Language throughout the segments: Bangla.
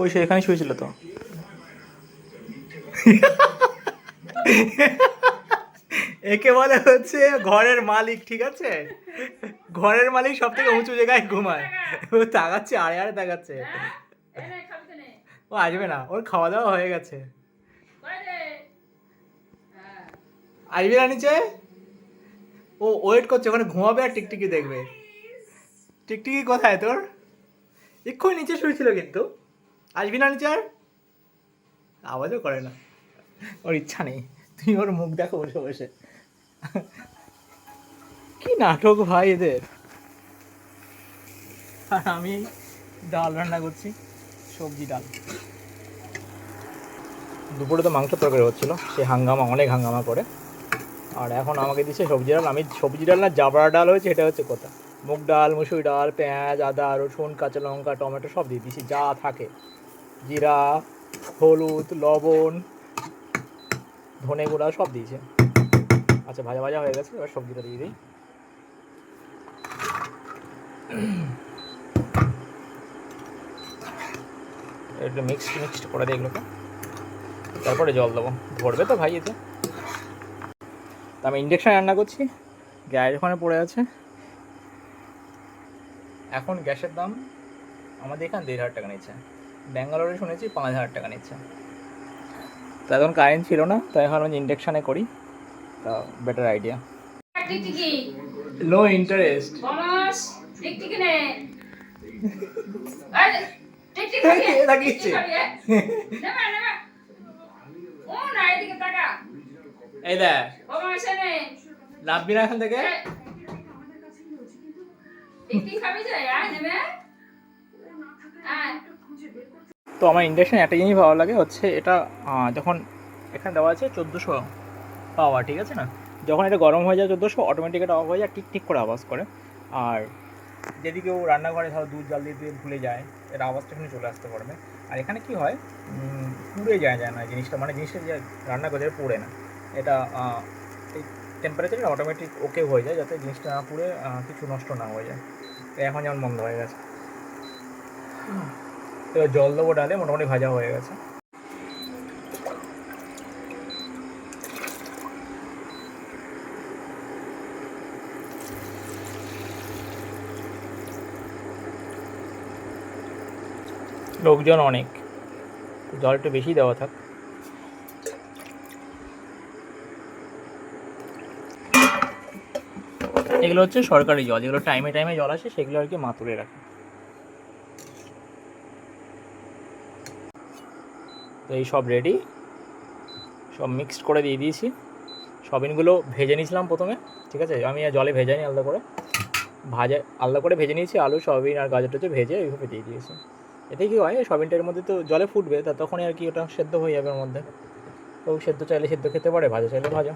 ওই সে এখানে শুয়েছিল তো। একে বলে হচ্ছে ঘরের মালিক, ঠিক আছে? ঘরের মালিক সব থেকে উঁচু জায়গায় ঘুমায়। ও তাকাচ্ছে, আড়ে আড়ে তাকাচ্ছে। ও আসবে না, ওর খাওয়া দাওয়া হয়ে গেছে। আসবি না নিচে? ও ওয়েট করছে, ওখানে ঘুমাবে আর টিকটিকি দেখবে। টিকটিকি কোথায় তোর? এক্ষুনি নিচে শুয়েছিল কিন্তু। আসবি না নিচে আর? আওয়াজও করে না, ওর ইচ্ছা নেই। তুই ওর মুখ দেখো বসে বসে। কি নাটক ভাই এদের। আর আমি ডাল রান্না করছি, সবজি ডাল। দুপুরে তো মাংস তরকারি হচ্ছিল, সে হাঙ্গামা, অনেক হাঙ্গামা করে। আর এখন আমাকে দিচ্ছে সবজি ডাল। আমি সবজি ডাল না জাবড়া ডাল হয়েছে এটা হচ্ছে কথা। মুগ ডাল, মুসুরি ডাল, পেঁয়াজ, আদা, রসুন, কাঁচা লঙ্কা, টমেটো সব দিয়ে দিয়েছি, যা থাকে। জিরা, হলুদ, লবণ, ধনে গুঁড়া সব দিয়েছে। আচ্ছা, ভাজা ভাজা হয়ে গেছে, এবার সবজিটা দিয়ে দিই। একটু মিক্সড করে দিই এগুলোকে, তারপরে জল দেবো। ধরবে তো ভাই এতে। তা আমি ইন্ডাকশানে রান্না করছি, গ্যাস ওখানে পড়ে আছে। এখন গ্যাসের দাম আমাদের এখানে 1,500 টাকা নিচ্ছে, ব্যাঙ্গালোরে শুনেছি 5,000 টাকা নিচ্ছে। তো এখন কারেন্ট ছিল না, তাই এখন আমি ইন্ডাকশানে করি, তা বেটার আইডিয়া। লো ইন্টারেস্ট। এই দেখ, লাভবি না এখান থেকে। তো আমার ইন্ডাকশান একটা জিনিস ভালো লাগে হচ্ছে, এটা যখন এখানে দেওয়া আছে 1400 পাওয়া, ঠিক আছে না? যখন এটা গরম হয়ে যায় 1400, অটোমেটিক এটা অফ হয়ে যায়, টিক টিক করে আওয়াজ করে। আর যদি কেউ রান্নাঘরে ধরো দুধ জাল দিয়ে ভুলে যায়, এর আওয়াজটা এখানে চলে আসতে পারবে। আর এখানে কি হয়, পুড়ে যায় না জিনিসটা, মানে জিনিসটা যে রান্না করে পুড়ে না। এটা এই টেম্পারেচারে অটোমেটিক ওকে হয়ে যায়, যাতে জিনিসটা না পুড়ে কিছু নষ্ট না হয়ে যায়। এখন যেমন বন্ধ হয়ে গেছে। এবার জল দেবো ডালে, মোটামুটি ভাজা হয়ে গেছে। লোকজন অনেক, জল একটু বেশি দেওয়া থাক। এগুলো হচ্ছে সরকারি জল, যেগুলো টাইমে টাইমে জল আসে সেগুলো আর কি মা তুলে রাখে। তো এই সব রেডি, সব মিক্সড করে দিয়ে দিয়েছি। সবিনগুলো ভেজে নিয়েছিলাম প্রথমে, ঠিক আছে? আমি আর জলে ভেজাইনি, আলাদা করে আলাদা করে ভেজে নিয়েছি। আলু, সবিন আর গাজরটা হচ্ছে ভেজে এইভাবে দিয়ে দিয়েছি। এতে কী হয়, সবিনটার মধ্যে তো জলে ফুটবে, তা তখনই আর কি ওটা সেদ্ধ হয়ে যাবে ওর মধ্যে। তো সেদ্ধ চাইলে সেদ্ধ খেতে পারে, ভাজা চাইলে ভাজা।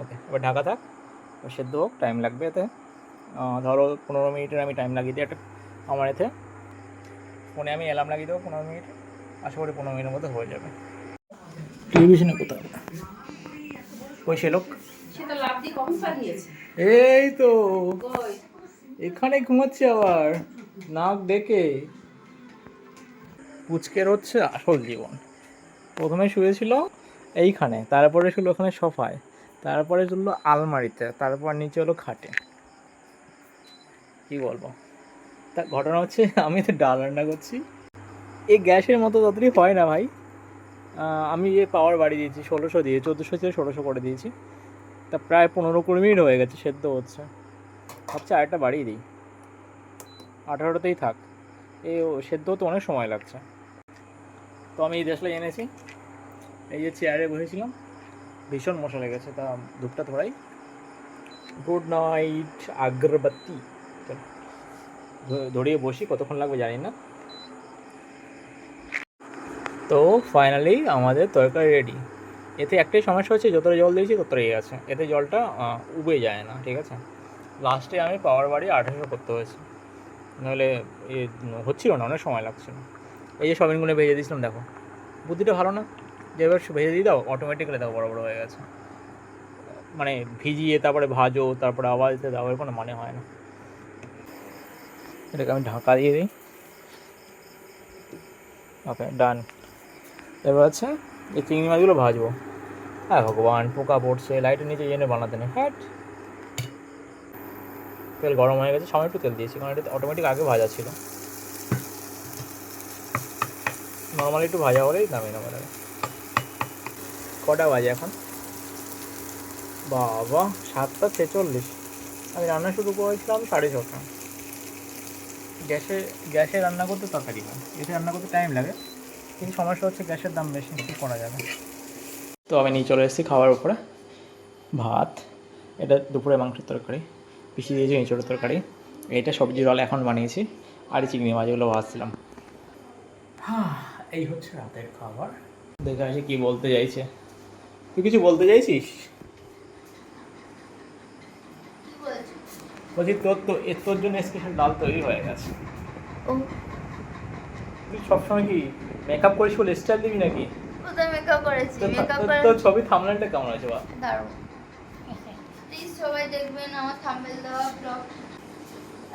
ওকে, এবার ঢাকা থাক, সেদ্ধ হোক, টাইম লাগবে এতে। ধরো 15 মিনিটের আমি টাইম লাগিয়ে দিই একটা, আমার এতে ফোনে আমি অ্যালার্ম লাগিয়ে দেবো 15 মিনিট। আশা করি 15 মিনিটের মধ্যে হয়ে যাবে। টেলিভিশনে কোথায় ওই সে লোক? এই তো এখানে ঘুমাচ্ছে আবার, নাক ডেকে। পুচকের হচ্ছে আসল জীবন। প্রথমে শুয়েছিল এইখানে, তারপরে শুলো ওখানে সোফায়, তারপরে শুলো আলমারিতে, তারপর নিচে হলো খাটে। কী বলবো, তা ঘটনা হচ্ছে আমি তো ডাল রান্না করছি, এই গ্যাসের মতো ততটি হয় না ভাই। আমি যে পাওয়ার বাড়ি দিয়েছি 1600 দিয়ে, 1400 থেকে 1600 করে দিয়েছি। তা প্রায় 15-20 মিনিট হয়ে গেছে, সেদ্ধ হচ্ছে। ভাবছি আরেকটা বাড়িয়ে দিই, 18টাতেই থাক। সেদ্ধ হতে অনেক সময় লাগছে। তো আমি এই দেশলাই এনেছি, এই যে চেয়ারে বসেছিলাম, ভীষণ মশা লেগেছে, তা ধূপটা ধরাই। গুড নাইট আগরবাতি। ধরিয়ে বসি, কতক্ষণ লাগবে জানি না। তো ফাইনালি আমাদের তরকারি রেডি। এতে একটাই সমস্যা হচ্ছে, যতটা জল দিয়েছি ততটাই আছে, এতে জলটা উবে যায় না, ঠিক আছে? লাস্টে আমি পাওয়ার বাড়ি 1800 করতে হয়েছে, নাহলে হচ্ছিল না, অনেক সময় লাগছিল। এই যে সবিনগুলো ভেজে দিয়েছিলাম, দেখো বুদ্ধিটা ভালো না, যে এবার ভেজে দিয়ে দাও, অটোমেটিক্যালি দাও বড় বড় হয়ে গেছে। মানে ভিজিয়ে তারপরে ভাজো, তারপরে আবার দিতে দাও, এর কোনো মানে হয় না। এটাকে আমি ঢাকা দিয়ে দিই। ওকে ডান। এবার হচ্ছে এই চিংড়ি মাছগুলো ভাজবো। হ্যাঁ ভগবান, পোকা পড়ছে, লাইটের নিচে এনে বানাতে নেই। হ্যাট। তেল গরম হয়ে গেছে, সামনে একটু তেল দিয়েছি কারণ এটা অটোমেটিক আগে ভাজা ছিল। নর্মালি একটু ভাজা হলেই নামিয়ে নেবো এটাকে। কটা বাজে এখন? বাবা 7:46। আমি রান্না শুরু করেছিলাম 6:30। গ্যাসে রান্না করতে তাড়াতাড়ি হয়, এতে রান্না করতে টাইম লাগে, কিন্তু সমস্যা হচ্ছে গ্যাসের দাম বেশি, কী করা যাবে। তো আমি নিয়ে চলে এসেছি খাওয়ার উপরে। ভাত, এটা দুপুরে মাংসের তরকারি, পিষে দিয়েছি এঁচোড়ের তরকারি, এটা সবজি রল এখন বানিয়েছি, আর এই চিংড়ি মাছগুলো ভাজছিলাম। হ্যাঁ, এই হচ্ছে রাতের খাবার। দেখে আসি কী বলতে চাইছে। তুই কিছু বলতে চাইছিস? বলছি তোর জন্য স্পেশাল ডাল তৈরি হয়ে গেছে। ও তুই সবসময় কি মেকআপ করিস বলে স্টাইল দিবি নাকি? কোথায় মেকআপ করেছি? মেকআপ করে তোর ছবি থাম্বনেলটা কেমন আছে বা? দারুণ। প্লিজ সবাই দেখবেন আমার থাম্বনেল দেওয়া ব্লগ।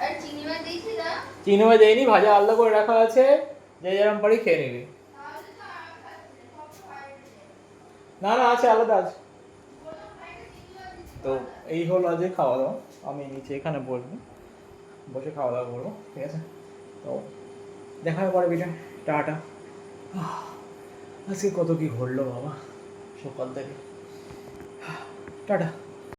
আর চিংড়ি মাছ দিয়েছি না? চিংড়ি মাছ দেয়নি, ভাজা আলাদা করে রাখা আছে, যে যেরকম পারি খেয়ে নিবি। না না, আছে, আলাদা আছে। তো এই হলো আজকে খাওয়া দাওয়া। আমি নিচে এখানে বসবো, বসে খাওয়া দাওয়া করবো, ঠিক আছে? তো দেখা হবে পরে ভিডিও। টাটা। আজকে কত কি ঘটলো বাবা সকাল থেকে। টাটা।